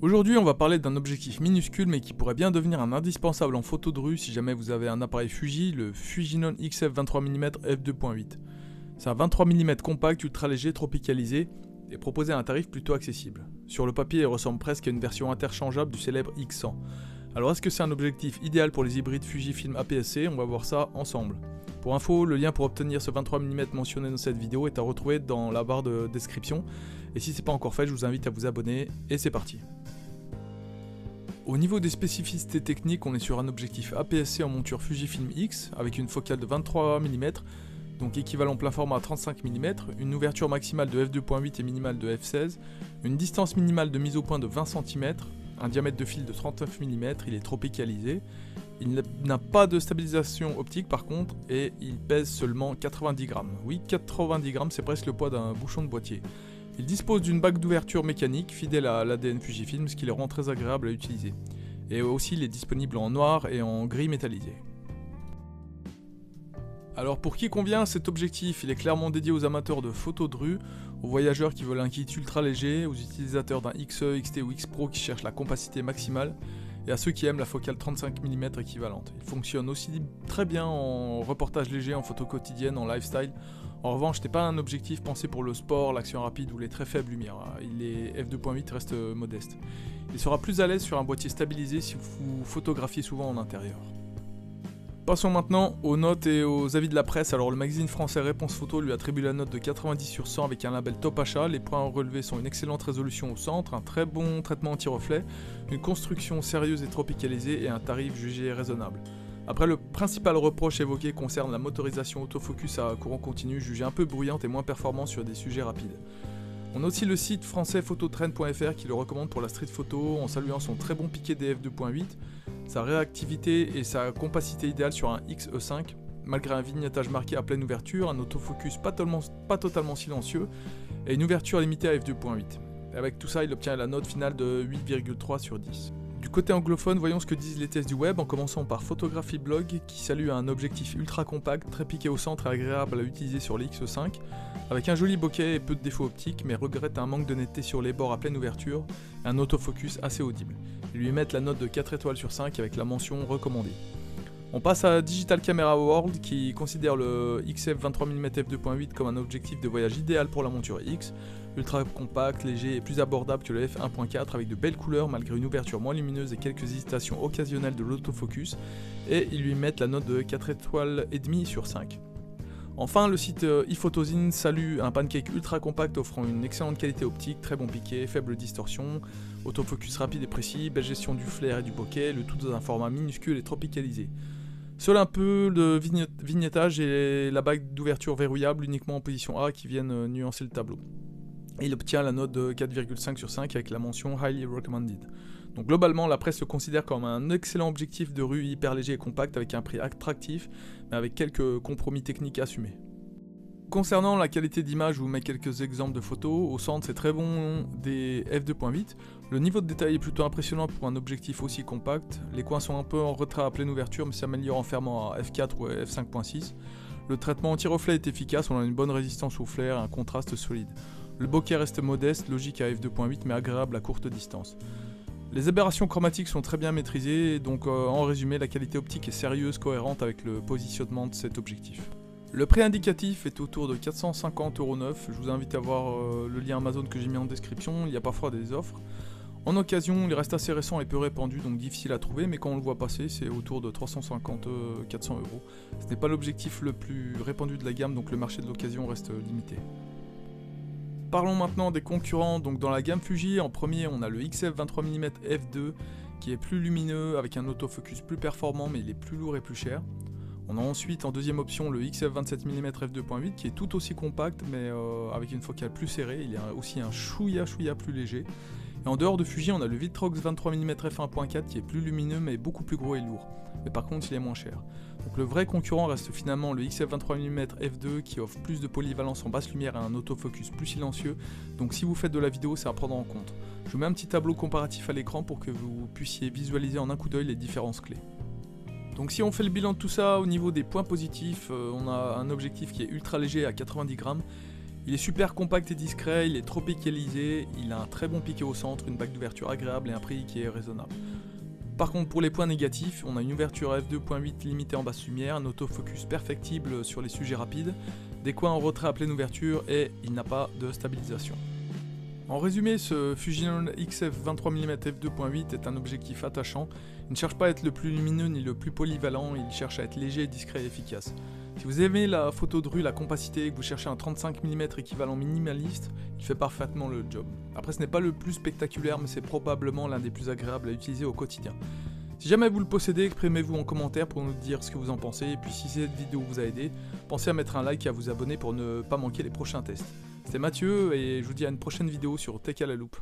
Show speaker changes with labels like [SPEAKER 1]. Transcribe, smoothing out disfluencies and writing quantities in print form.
[SPEAKER 1] Aujourd'hui, on va parler d'un objectif minuscule mais qui pourrait bien devenir un indispensable en photo de rue si jamais vous avez un appareil Fuji, le Fujinon XF 23 mm f2.8. C'est un 23 mm compact ultra léger tropicalisé et proposé à un tarif plutôt accessible. Sur le papier, il ressemble presque à une version interchangeable du célèbre X100. Alors est-ce que c'est un objectif idéal pour les hybrides Fujifilm APS-C? On va voir ça ensemble. Pour info, le lien pour obtenir ce 23 mm mentionné dans cette vidéo est à retrouver dans la barre de description. Et si c'est pas encore fait, je vous invite à vous abonner et c'est parti. Au niveau des spécificités techniques, on est sur un objectif APS-C en monture Fujifilm X avec une focale de 23 mm, donc équivalent plein format à 35 mm, une ouverture maximale de f2.8 et minimale de f16, une distance minimale de mise au point de 20 cm, un diamètre de fil de 39 mm, il est tropicalisé, il n'a pas de stabilisation optique par contre et il pèse seulement 90 grammes. Oui, 90 grammes, c'est presque le poids d'un bouchon de boîtier. Il dispose d'une bague d'ouverture mécanique fidèle à l'ADN Fujifilm, ce qui le rend très agréable à utiliser. Et aussi il est disponible en noir et en gris métallisé. Alors pour qui convient cet objectif? Il est clairement dédié aux amateurs de photos de rue, aux voyageurs qui veulent un kit ultra léger, aux utilisateurs d'un XE, XT ou X Pro qui cherchent la compacité maximale, et à ceux qui aiment la focale 35 mm équivalente. Il fonctionne aussi très bien en reportage léger, en photo quotidienne, en lifestyle. En revanche, ce n'est pas un objectif pensé pour le sport, l'action rapide ou les très faibles lumières. Les f2.8 restent modestes. Il sera plus à l'aise sur un boîtier stabilisé si vous photographiez souvent en intérieur. Passons maintenant aux notes et aux avis de la presse. Alors le magazine français Réponse Photo lui attribue la note de 90 sur 100 avec un label top achat. Les points relevés sont une excellente résolution au centre, un très bon traitement anti-reflet, une construction sérieuse et tropicalisée et un tarif jugé raisonnable. Après, le principal reproche évoqué concerne la motorisation autofocus à courant continu, jugée un peu bruyante et moins performante sur des sujets rapides. On a aussi le site français phototrend.fr qui le recommande pour la street photo en saluant son très bon piqué des f2.8, sa réactivité et sa compacité idéale sur un XE5, malgré un vignettage marqué à pleine ouverture, un autofocus pas totalement silencieux et une ouverture limitée à f2.8. Avec tout ça, il obtient la note finale de 8,3 sur 10. Du côté anglophone, voyons ce que disent les tests du web, en commençant par Photography Blog, qui salue un objectif ultra compact, très piqué au centre et agréable à utiliser sur les XE5, avec un joli bokeh et peu de défauts optiques, mais regrette un manque de netteté sur les bords à pleine ouverture, et un autofocus assez audible. Ils lui mettent la note de 4 étoiles sur 5 avec la mention recommandée. On passe à Digital Camera World qui considère le XF 23 mm f2.8 comme un objectif de voyage idéal pour la monture X, ultra compact, léger et plus abordable que le f1.4 avec de belles couleurs malgré une ouverture moins lumineuse et quelques hésitations occasionnelles de l'autofocus, et ils lui mettent la note de 4 étoiles et demie sur 5. Enfin, le site iPhotozine salue un pancake ultra compact offrant une excellente qualité optique, très bon piqué, faible distorsion, autofocus rapide et précis, belle gestion du flair et du bokeh, le tout dans un format minuscule et tropicalisé. Seul un peu de vignettage et la bague d'ouverture verrouillable uniquement en position A qui viennent nuancer le tableau. Et il obtient la note de 4,5 sur 5 avec la mention Highly Recommended. Donc globalement, la presse le considère comme un excellent objectif de rue hyper léger et compact avec un prix attractif, mais avec quelques compromis techniques assumés. Concernant la qualité d'image, je vous mets quelques exemples de photos. Au centre, c'est très bon des f2.8. Le niveau de détail est plutôt impressionnant pour un objectif aussi compact. Les coins sont un peu en retrait à pleine ouverture, mais s'améliorent en fermant à f4 ou f5.6. Le traitement anti-reflet est efficace, on a une bonne résistance au flair et un contraste solide. Le bokeh reste modeste, logique à f2.8, mais agréable à courte distance. Les aberrations chromatiques sont très bien maîtrisées, donc en résumé, la qualité optique est sérieuse, cohérente avec le positionnement de cet objectif. Le prix indicatif est autour de 450,9€, je vous invite à voir le lien Amazon que j'ai mis en description, il y a parfois des offres. En occasion, il reste assez récent et peu répandu, donc difficile à trouver, mais quand on le voit passer, c'est autour de 350-400€. Ce n'est pas l'objectif le plus répandu de la gamme, donc le marché de l'occasion reste limité. Parlons maintenant des concurrents. Donc dans la gamme Fuji, en premier on a le XF 23 mm f2 qui est plus lumineux avec un autofocus plus performant mais il est plus lourd et plus cher. On a ensuite en deuxième option le XF 27 mm f2.8 qui est tout aussi compact mais avec une focale plus serrée, il est aussi un chouïa plus léger. Et en dehors de Fuji on a le Vitrox 23 mm f1.4 qui est plus lumineux mais beaucoup plus gros et lourd. Mais par contre il est moins cher. Donc le vrai concurrent reste finalement le XF 23 mm f2 qui offre plus de polyvalence en basse lumière et un autofocus plus silencieux, donc si vous faites de la vidéo c'est à prendre en compte. Je vous mets un petit tableau comparatif à l'écran pour que vous puissiez visualiser en un coup d'œil les différences clés. Donc si on fait le bilan de tout ça, au niveau des points positifs, on a un objectif qui est ultra léger à 90 grammes, Il est super compact et discret, il est tropicalisé, il a un très bon piqué au centre, une bague d'ouverture agréable et un prix qui est raisonnable. Par contre, pour les points négatifs, on a une ouverture f2.8 limitée en basse lumière, un autofocus perfectible sur les sujets rapides, des coins en retrait à pleine ouverture et il n'a pas de stabilisation. En résumé, ce Fujinon XF 23mm f2.8 est un objectif attachant. Il ne cherche pas à être le plus lumineux ni le plus polyvalent, il cherche à être léger, discret et efficace. Si vous aimez la photo de rue, la compacité et que vous cherchez un 35mm équivalent minimaliste, il fait parfaitement le job. Après, ce n'est pas le plus spectaculaire, mais c'est probablement l'un des plus agréables à utiliser au quotidien. Si jamais vous le possédez, exprimez-vous en commentaire pour nous dire ce que vous en pensez, et puis si cette vidéo vous a aidé, pensez à mettre un like et à vous abonner pour ne pas manquer les prochains tests. C'était Mathieu, et je vous dis à une prochaine vidéo sur Tech à la loupe.